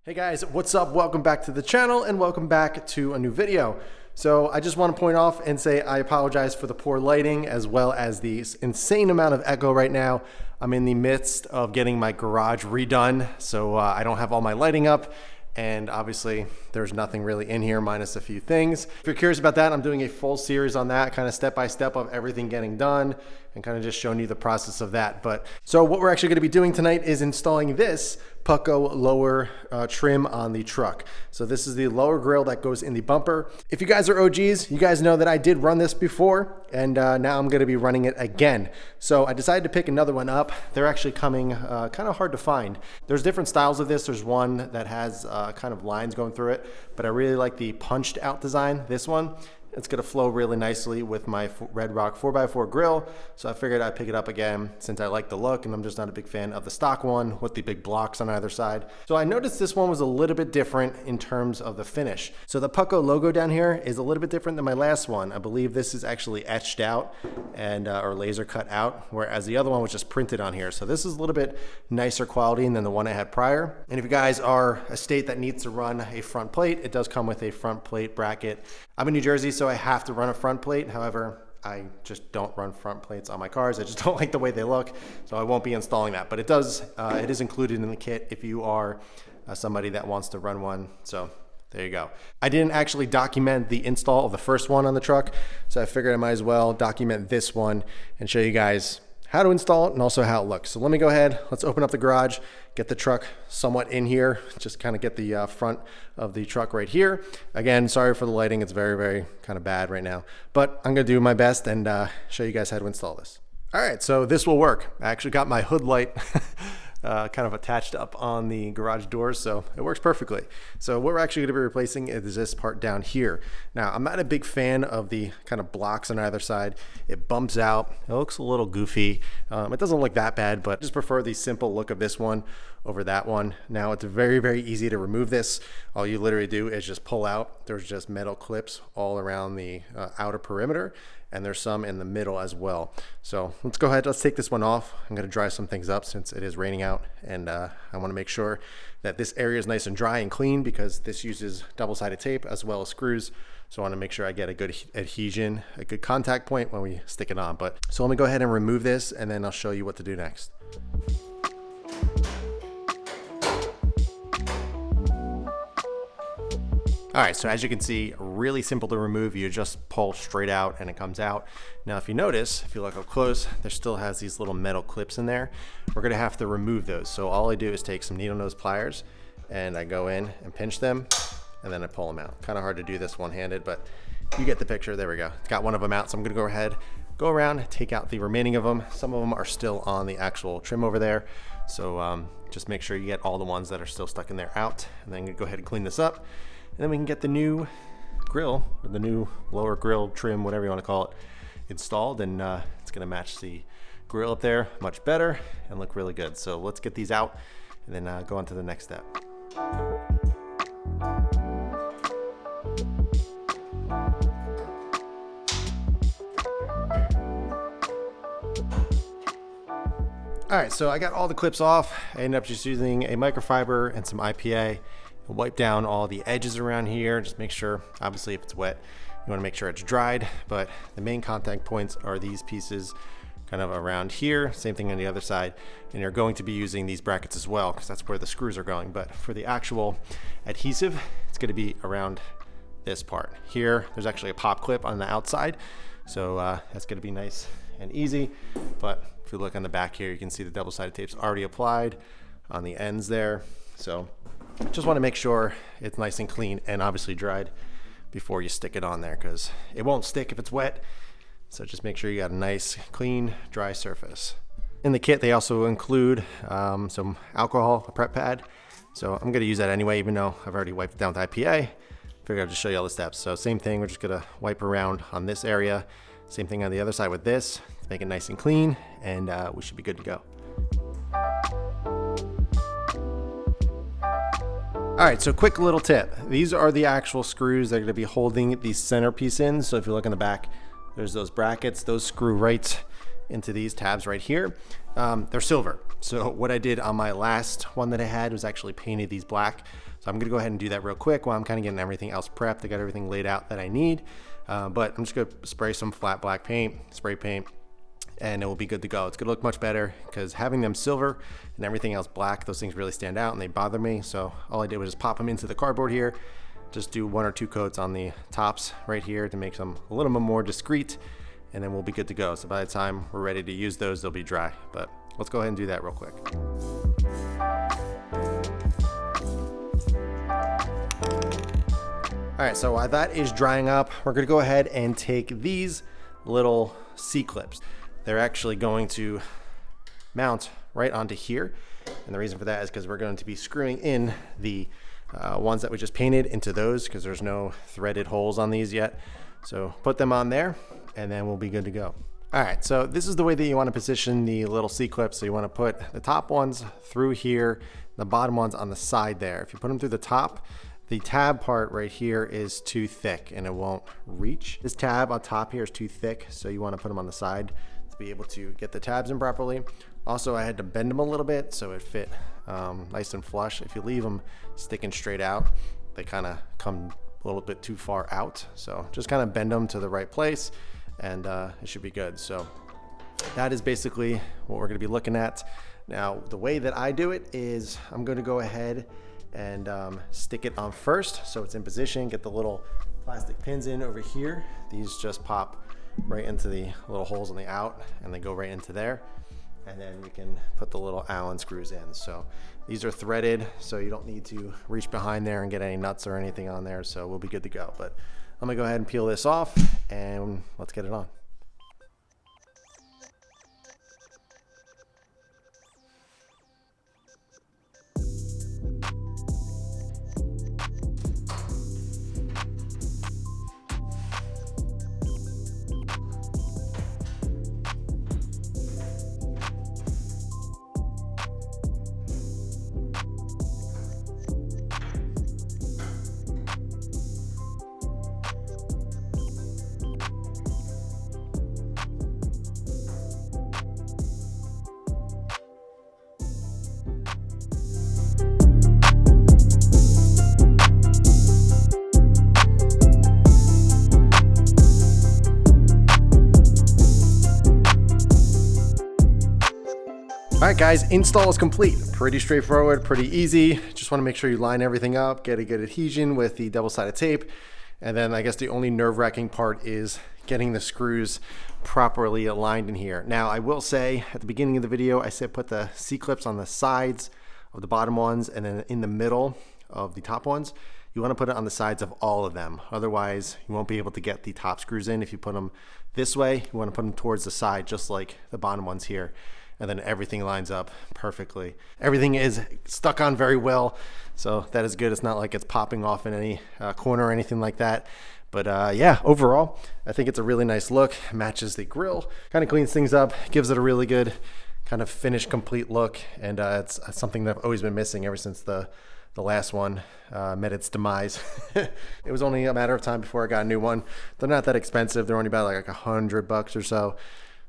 Hey guys, what's up? Welcome back to the channel and welcome back to a new video. So I just want to point off and say I apologize for the poor lighting as well as the insane amount of echo right now. I'm in the midst of getting my garage redone, so I don't have all my lighting up. And obviously there's nothing really in here minus a few things. If you're curious about that, I'm doing a full series on that, kind of step by step of everything getting done and kind of just showing you the process of that. But so what we're actually going to be doing tonight is installing this Putco lower trim on the truck. So this is the lower grill that goes in the bumper. If you guys are OGs, you guys know that I did run this before, and now I'm going to be running it again. So I decided to pick another one up. They're actually coming kind of hard to find. There's different styles of this. There's one that has kind of lines going through it, but I really like the punched out design. This one, it's going to flow really nicely with my Red Rock 4x4 grill. So I figured I'd pick it up again since I like the look, and I'm just not a big fan of the stock one with the big blocks on either side. So I noticed this one was a little bit different in terms of the finish. So the Putco logo down here is a little bit different than my last one. I believe this is actually etched out and or laser cut out, whereas the other one was just printed on here. So this is a little bit nicer quality than the one I had prior. And if you guys are a state that needs to run a front plate, it does come with a front plate bracket. I'm in New Jersey, so I have to run a front plate. However, I just don't run front plates on my cars. I just don't like the way they look, so I won't be installing that. But it is included in the kit if you are somebody that wants to run one. So there you go. I didn't actually document the install of the first one on the truck, so I figured I might as well document this one and show you guys how to install it and also how it looks. So let me go ahead, let's open up the garage, get the truck somewhat in here, just kind of get the front of the truck right here. Again, sorry for the lighting, it's very, very kind of bad right now, but I'm gonna do my best and show you guys how to install this. All right, so this will work. I actually got my hood light kind of attached up on the garage doors, so it works perfectly. So what we're actually gonna be replacing is this part down here. Now, I'm not a big fan of the kind of blocks on either side. It bumps out, it looks a little goofy. It doesn't look that bad, but I just prefer the simple look of this one over that one. Now, it's very, very easy to remove this. All you literally do is just pull out. There's just metal clips all around the outer perimeter, and there's some in the middle as well. So let's go ahead, let's take this one off. I'm gonna dry some things up since it is raining out, and I wanna make sure that this area is nice and dry and clean because this uses double-sided tape as well as screws. So I wanna make sure I get a good adhesion, a good contact point when we stick it on. So let me go ahead and remove this, and then I'll show you what to do next. All right, so as you can see, really simple to remove. You just pull straight out and it comes out. Now, if you notice, if you look up close, there still has these little metal clips in there. We're gonna have to remove those. So all I do is take some needle nose pliers and I go in and pinch them and then I pull them out. Kind of hard to do this one-handed, but you get the picture. There we go. Got one of them out, so I'm gonna go ahead, go around, take out the remaining of them. Some of them are still on the actual trim over there. So just make sure you get all the ones that are still stuck in there out. And then go ahead and clean this up. And then we can get the new grill, or the new lower grill trim, whatever you want to call it, installed, and it's going to match the grill up there much better and look really good. So let's get these out and then go on to the next step. All right, so I got all the clips off. I ended up just using a microfiber and some IPA. Wipe down all the edges around here. Just make sure, obviously if it's wet, you want to make sure it's dried, but the main contact points are these pieces kind of around here. Same thing on the other side. And you're going to be using these brackets as well because that's where the screws are going. But for the actual adhesive, it's going to be around this part. Here, there's actually a pop clip on the outside. So that's going to be nice and easy. But if you look on the back here, you can see the double-sided tape's already applied on the ends there. So just want to make sure it's nice and clean and obviously dried before you stick it on there because it won't stick if it's wet. So just make sure you got a nice, clean, dry surface. In the kit, they also include some alcohol, a prep pad. So I'm going to use that anyway, even though I've already wiped it down with IPA. Figured I'd just show you all the steps. So same thing, we're just going to wipe around on this area. Same thing on the other side with this to make it nice and clean, and we should be good to go. All right, so quick little tip. These are the actual screws that are going to be holding the centerpiece in. So if you look in the back, there's those brackets. Those screw right into these tabs right here. They're silver. So what I did on my last one that I had was actually painted these black. So I'm gonna go ahead and do that real quick while I'm kind of getting everything else prepped. I got everything laid out that I need, but I'm just gonna spray some flat black paint, spray paint, and it will be good to go. It's gonna look much better because having them silver and everything else black, those things really stand out and they bother me. So all I did was just pop them into the cardboard here, just do 1 or 2 coats on the tops right here to make them a little bit more discreet, and then we'll be good to go. So by the time we're ready to use those, they'll be dry. But let's go ahead and do that real quick. All right, so while that is drying up, we're gonna go ahead and take these little C-clips. They're actually going to mount right onto here. And the reason for that is because we're going to be screwing in the ones that we just painted into those, because there's no threaded holes on these yet. So put them on there and then we'll be good to go. All right, so this is the way that you want to position the little C-clips. So you want to put the top ones through here, the bottom ones on the side there. If you put them through the top, the tab part right here is too thick and it won't reach. This tab on top here is too thick, so you want to put them on the side to be able to get the tabs in properly. Also, I had to bend them a little bit so it fit nice and flush. If you leave them sticking straight out, they kind of come a little bit too far out. So just kind of bend them to the right place and it should be good. So that is basically what we're going to be looking at. Now, the way that I do it is I'm going to go ahead and stick it on first so it's in position. Get the little plastic pins in over here. These just pop right into the little holes on the out and they go right into there. And then we can put the little Allen screws in. So these are threaded, so you don't need to reach behind there and get any nuts or anything on there. So we'll be good to go. But I'm gonna go ahead and peel this off and let's get it on. All right, guys, install is complete. Pretty straightforward, pretty easy. Just wanna make sure you line everything up, get a good adhesion with the double-sided tape. And then I guess the only nerve-wracking part is getting the screws properly aligned in here. Now, I will say at the beginning of the video, I said put the C-clips on the sides of the bottom ones and then in the middle of the top ones. You wanna put it on the sides of all of them. Otherwise, you won't be able to get the top screws in. If you put them this way, you wanna put them towards the side, just like the bottom ones here. And then everything lines up perfectly. Everything is stuck on very well, so that is good. It's not like it's popping off in any corner or anything like that. But yeah, overall, I think it's a really nice look. Matches the grill, kind of cleans things up, gives it a really good kind of finished, complete look. And it's something that I've always been missing ever since the last one met its demise. It was only a matter of time before I got a new one. They're not that expensive. They're only about like $100 or so.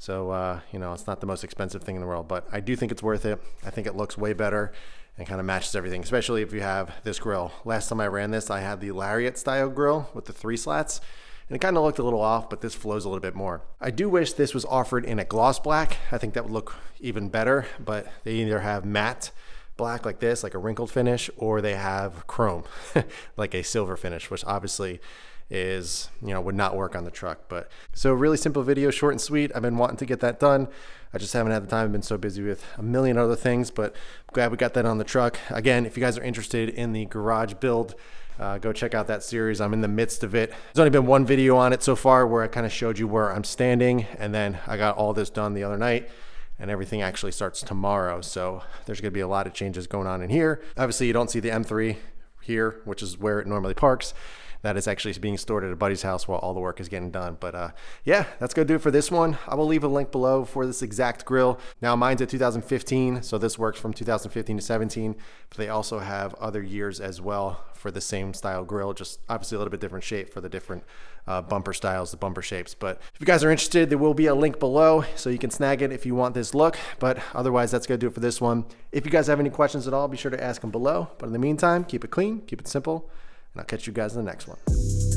So, you know, it's not the most expensive thing in the world, but I do think it's worth it. I think it looks way better and kind of matches everything, especially if you have this grill. Last time I ran this, I had the Lariat style grill with the 3 slats, and it kind of looked a little off, but this flows a little bit more. I do wish this was offered in a gloss black. I think that would look even better, but they either have matte black like this, like a wrinkled finish, or they have chrome, like a silver finish, which obviously is, you know, would not work on the truck. But so really simple video, short and sweet. I've been wanting to get that done. I just haven't had the time. I've been so busy with a million other things, but I'm glad we got that on the truck. Again, if you guys are interested in the garage build, go check out that series. I'm in the midst of it. There's only been one video on it so far where I kind of showed you where I'm standing, and then I got all this done the other night, and everything actually starts tomorrow. So there's gonna be a lot of changes going on in here. Obviously you don't see the M3 here, which is where it normally parks. that is actually being stored at a buddy's house while all the work is getting done. But yeah, that's gonna do it for this one. I will leave a link below for this exact grill. Now mine's a 2015, so this works from 2015 to 17, but they also have other years as well for the same style grill, just obviously a little bit different shape for the different bumper styles, the bumper shapes. But if you guys are interested, there will be a link below so you can snag it if you want this look. But otherwise, that's gonna do it for this one. If you guys have any questions at all, be sure to ask them below. But in the meantime, keep it clean, keep it simple, and I'll catch you guys in the next one.